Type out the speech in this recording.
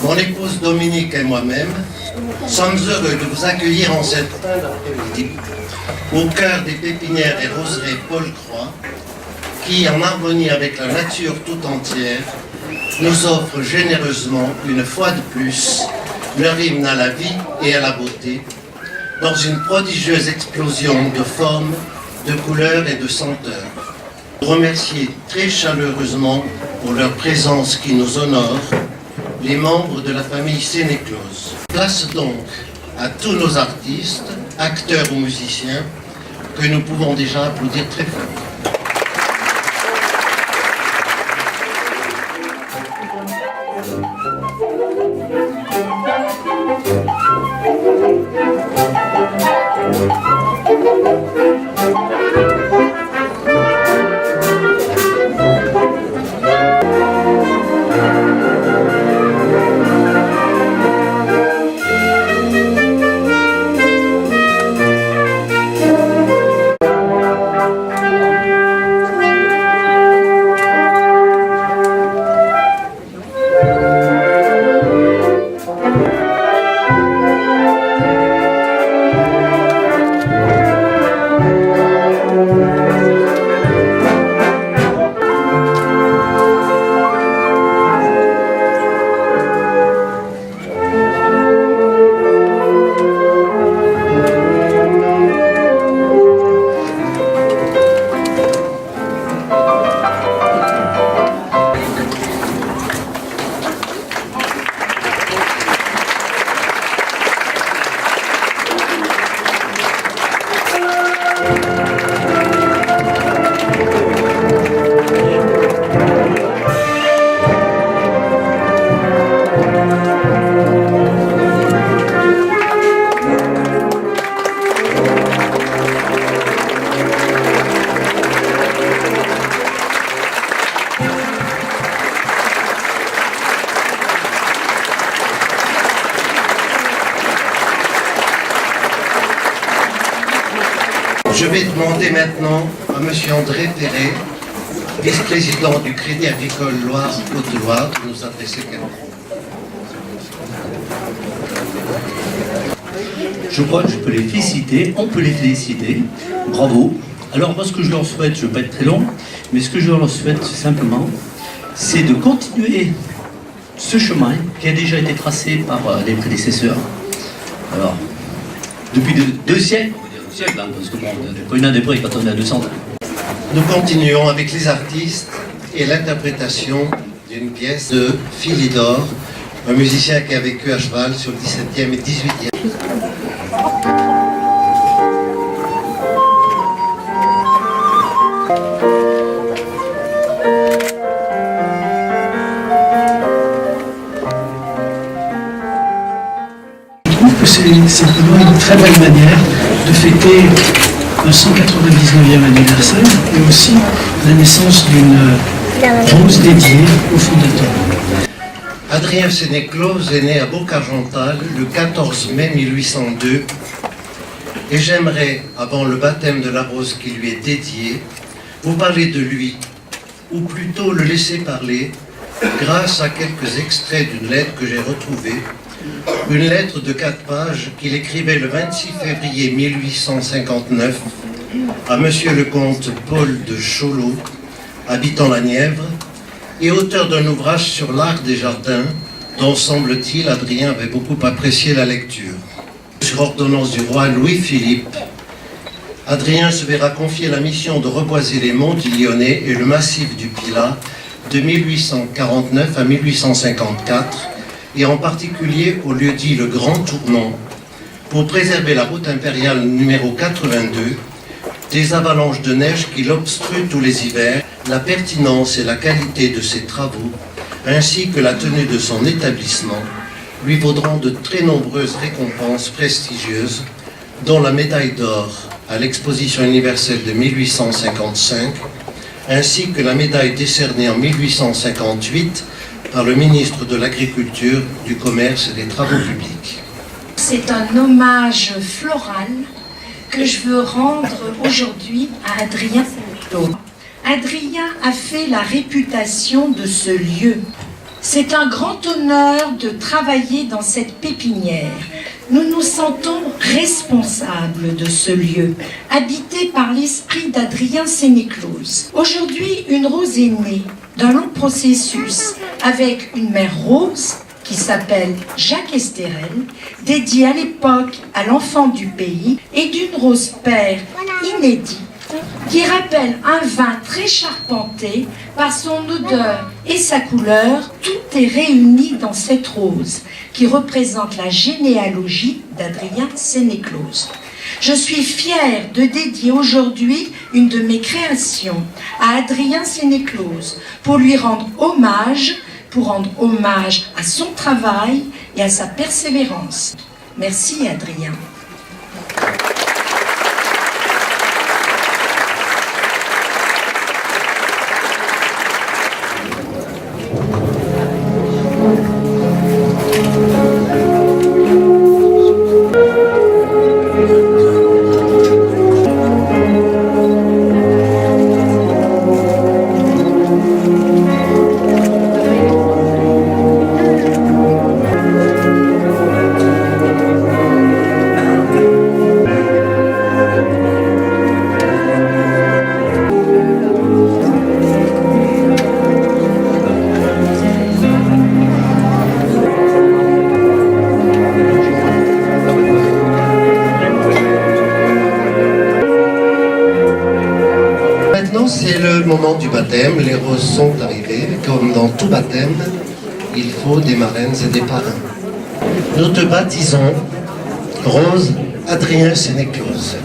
Mon épouse Dominique et moi-même sommes heureux de vous accueillir en cette fin d'après-midi au cœur des pépinières et roseraies Paul Croix qui, en harmonie avec la nature tout entière, nous offrent généreusement, une fois de plus, leur hymne à la vie et à la beauté, dans une prodigieuse explosion de formes, de couleurs et de senteurs. Remercier très chaleureusement pour leur présence qui nous honore, les membres de la famille Sénéclose. Place donc à tous nos artistes, acteurs ou musiciens, que nous pouvons déjà applaudir très fort. Je vais demander maintenant à M. André Perret, vice-président du Crédit Agricole Loire-Haute-Loire, de nous adresser quelques mots. Je crois que je peux les féliciter, on peut les féliciter, bravo. Alors moi ce que je leur souhaite, je ne vais pas être très long, mais ce que je leur souhaite simplement, c'est de continuer ce chemin qui a déjà été tracé par les prédécesseurs. Alors, depuis deux siècles, hein, parce que bon, on n'est pas une année près quand on est à 200 ans. Nous continuons avec les artistes et l'interprétation d'une pièce de Philidor, un musicien qui a vécu à cheval sur le 17e et 18e. C'est vraiment une très belle manière de fêter le 199e anniversaire et aussi la naissance d'une rose dédiée au fondateur. Adrien Sénéclose est né à Boc-Argental le 14 mai 1802 et j'aimerais, avant le baptême de la rose qui lui est dédiée, vous parler de lui, ou plutôt le laisser parler, grâce à quelques extraits d'une lettre que j'ai retrouvée. Une lettre de 4 pages qu'il écrivait le 26 février 1859 à Monsieur le comte Paul de Cholot, habitant la Nièvre, et auteur d'un ouvrage sur l'art des jardins, dont semble-t-il Adrien avait beaucoup apprécié la lecture. Sur ordonnance du roi Louis-Philippe, Adrien se verra confier la mission de reboiser les monts du Lyonnais et le massif du Pilat de 1849 à 1854, et en particulier au lieu-dit le Grand Tournon, pour préserver la route impériale numéro 82, des avalanches de neige qui l'obstruent tous les hivers, la pertinence et la qualité de ses travaux, ainsi que la tenue de son établissement, lui vaudront de très nombreuses récompenses prestigieuses, dont la médaille d'or à l'exposition universelle de 1855, ainsi que la médaille décernée en 1858 par le ministre de l'Agriculture, du Commerce et des Travaux publics. C'est un hommage floral que je veux rendre aujourd'hui à Adrien Sénéclose. Adrien a fait la réputation de ce lieu. C'est un grand honneur de travailler dans cette pépinière. Nous nous sentons responsables de ce lieu, habité par l'esprit d'Adrien Sénéclose. Aujourd'hui, une rose est née d'un long processus avec une mère rose qui s'appelle Jacques Estérel, dédiée à l'époque à l'enfant du pays, et d'une rose père inédite qui rappelle un vin très charpenté par son odeur et sa couleur. Tout est réuni dans cette rose qui représente la généalogie d'Adrien Sénéclose. Je suis fière de dédier aujourd'hui une de mes créations à Adrien Sénéclose pour lui rendre hommage, à son travail et à sa persévérance. Merci Adrien. C'est le moment du baptême, les roses sont arrivées. Comme dans tout baptême, il faut des marraines et des parrains. Nous te baptisons, Rose Adrien Sénéclose.